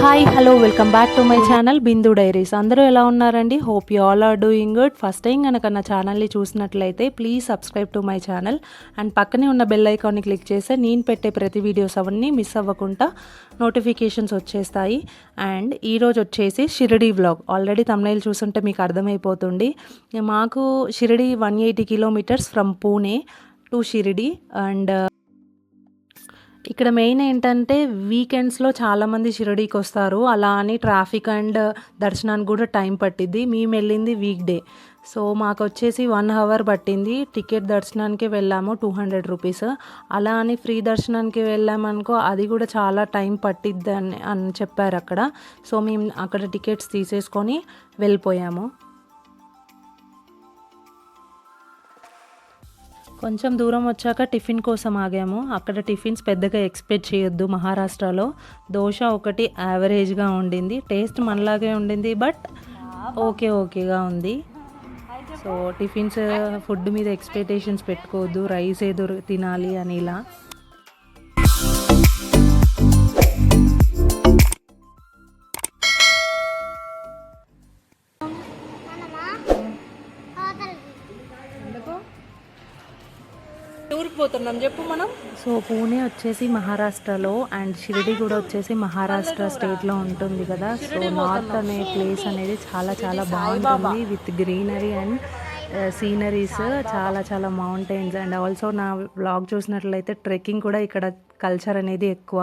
Hi hello welcome back to my channel Bindu diaries. అందరూ ఎలా ఉన్నారండి? Hope you all are doing good. First time కనుక నా ఛానల్ని చూసినట్లయితే please subscribe to my channel and పక్కనే ఉన్న బెల్ ఐకాన్ని క్లిక్ చేస్తే నేను పెట్టే ప్రతి వీడియోస్ అవన్నీ మిస్ అవ్వకుండా నోటిఫికేషన్స్ వచ్చేస్తాయి. అండ్ ఈరోజు వచ్చేసి షిరిడీ వ్లాగ్. ఆల్రెడీ తమ్నైల్ చూస్తుంటే మీకు అర్థమైపోతుంది. మాకు Shirdi 180 kilometres from Pune to Shirdi. And ఇక్కడ మెయిన్ ఏంటంటే వీకెండ్స్లో చాలామంది షిరిడీకి వస్తారు. అలా అని ట్రాఫిక్ అండ్ దర్శనానికి కూడా టైం పట్టిద్ది. మేము వెళ్ళింది వీక్ డే, సో మాకు వచ్చేసి 1 అవర్ పట్టింది. టికెట్ దర్శనానికి వెళ్ళాము 200 రూపీస్. అలా అని ఫ్రీ దర్శనానికి వెళ్ళామనుకో అది కూడా చాలా టైం పట్టిద్ది అని చెప్పారు అక్కడ. సో మేము అక్కడ టికెట్స్ తీసేసుకొని వెళ్ళిపోయాము. కొంచెం దూరం వచ్చాక టిఫిన్ కోసం ఆగాము. అక్కడ టిఫిన్స్ పెద్దగా ఎక్స్పెక్ట్ చేయొద్దు. మహారాష్ట్రలో దోశ ఒకటి యావరేజ్గా ఉండింది. టేస్ట్ మనలాగే ఉండింది, బట్ ఓకేగా ఉంది. సో టిఫిన్స్ ఫుడ్ మీద ఎక్స్పెక్టేషన్స్ పెట్టుకోవద్దు, రైస్ ఏదో తినాలి అని ఇలా. టూర్కి పోతున్నాం చెప్పు మనం. సో పూణే వచ్చేసి మహారాష్ట్రలో అండ్ షిరిడి కూడా వచ్చేసి మహారాష్ట్ర స్టేట్లో ఉంటుంది కదా. సో నార్త్ అనే ప్లేస్ అనేది చాలా చాలా బాగుంటుంది విత్ గ్రీనరీ అండ్ సీనరీస్, చాలా మౌంటైన్స్. అండ్ ఆల్సో నా వ్లాగ్ చూసినట్లయితే ట్రెక్కింగ్ కూడా ఇక్కడ కల్చర్ అనేది ఎక్కువ.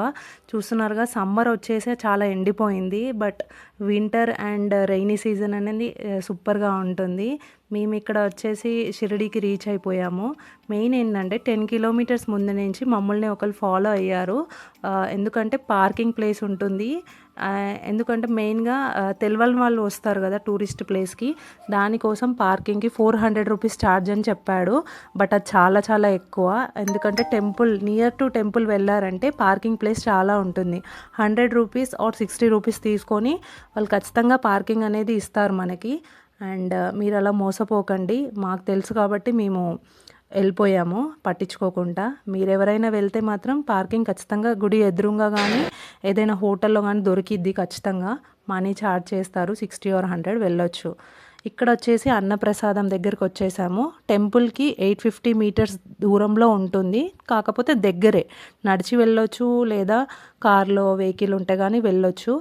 చూస్తున్నారుగా, సమ్మర్ వచ్చేసి చాలా ఎండిపోయింది, but winter and rainy season అనేది సూపర్గా ఉంటుంది. మేము ఇక్కడ వచ్చేసి షిరిడీకి రీచ్ అయిపోయాము. మెయిన్ ఏంటంటే 10 కిలోమీటర్స్ ముందు నుంచి మమ్మల్ని ఒకరు ఫాలో అయ్యారు. ఎందుకంటే పార్కింగ్ ప్లేస్ ఉంటుంది. ఎందుకంటే మెయిన్గా తెలవని వాళ్ళు వస్తారు కదా టూరిస్ట్ ప్లేస్కి, దానికోసం పార్కింగ్కి 400 రూపీస్ ఛార్జ్ అని చెప్పాడు. బట్ అది చాలా ఎక్కువ. ఎందుకంటే నియర్ టు టెంపుల్ వెళ్ళారంటే పార్కింగ్ ప్లేస్ చాలా ఉంటుంది. 100 రూపీస్ ఆర్ 60 రూపీస్ తీసుకొని వాళ్ళు ఖచ్చితంగా పార్కింగ్ అనేది ఇస్తారు మనకి. అండ్ మీరు అలా మోసపోకండి. మాకు తెలుసు కాబట్టి మేము వెళ్ళిపోయాము పట్టించుకోకుండా. మీరు ఎవరైనా వెళ్తే మాత్రం పార్కింగ్ ఖచ్చితంగా గుడి ఎదురుగా కానీ ఏదైనా హోటల్లో కానీ దొరికిద్ది. ఖచ్చితంగా మనీ ఛార్జ్ చేస్తారు, 60 or 100 వెళ్ళొచ్చు. ఇక్కడ వచ్చేసి అన్నప్రసాదం దగ్గరికి వచ్చేసాము. టెంపుల్కి 850 మీటర్స్ దూరంలో ఉంటుంది, కాకపోతే దగ్గరే, నడిచి వెళ్ళొచ్చు లేదా కార్లో వెహికల్ ఉంటే కానీ వెళ్ళొచ్చు.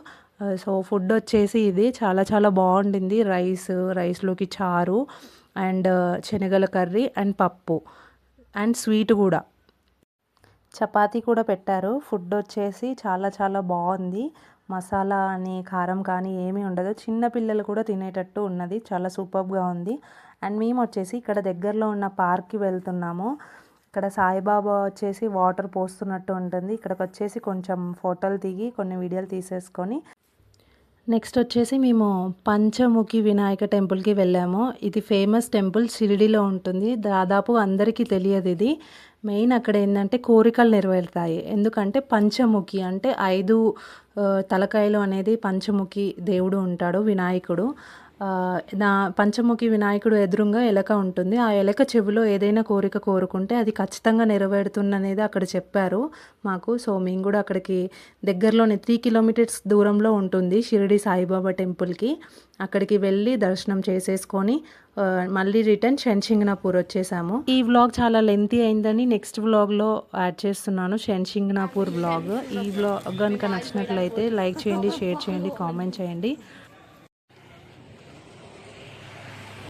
సో ఫుడ్ వచ్చేసి ఇది చాలా బాగుండింది. రైస్లోకి చారు అండ్ శనగల కర్రీ అండ్ పప్పు అండ్ స్వీట్ కూడా, చపాతీ కూడా పెట్టారు. ఫుడ్ వచ్చేసి చాలా బాగుంది. మసాలా అని కారం కానీ ఏమీ ఉండదు. చిన్న పిల్లలు కూడా తినేటట్టు ఉన్నది. చాలా సూపర్గా ఉంది. అండ్ మేము వచ్చేసి ఇక్కడ దగ్గరలో ఉన్న పార్క్కి వెళ్తున్నాము. ఇక్కడ సాయిబాబా వచ్చేసి వాటర్ పోస్తున్నట్టు ఉంటుంది. ఇక్కడికి వచ్చేసి కొంచెం ఫోటోలు దిగి కొన్ని వీడియోలు తీసేసుకొని నెక్స్ట్ వచ్చేసి మేము పంచముఖి వినాయక టెంపుల్కి వెళ్ళాము. ఇది ఫేమస్ టెంపుల్, షిరిడీలో ఉంటుంది. దాదాపు అందరికీ తెలియదు ఇది. మెయిన్ అక్కడ ఏంటంటే కోరికలు నెరవేరుతాయి. ఎందుకంటే పంచముఖి అంటే 5 తలకాయలు అనేది పంచముఖి దేవుడు ఉంటాడు, వినాయకుడు. పంచముఖి వినాయకుడు ఎదురుగా ఎలక ఉంటుంది. ఆ ఎలక చెవిలో ఏదైనా కోరిక కోరుకుంటే అది ఖచ్చితంగా నెరవేరుతుందనేది అక్కడ చెప్పారు మాకు. సో మేము కూడా అక్కడికి దగ్గరలోనే 3 కిలోమీటర్స్ దూరంలో ఉంటుంది షిరిడి సాయిబాబా టెంపుల్కి. అక్కడికి వెళ్ళి దర్శనం చేసేసుకొని మళ్ళీ రిటర్న్ శంషింగ్నాపూర్ వచ్చేసాము. ఈ వ్లాగ్ చాలా లెంతీ అయిందని నెక్స్ట్ వ్లాగ్లో యాడ్ చేస్తున్నాను, శంషింగ్నాపూర్ వ్లాగ్. ఈ వ్లాగ్ కనుక నచ్చినట్లయితే లైక్ చేయండి, షేర్ చేయండి, కామెంట్ చేయండి.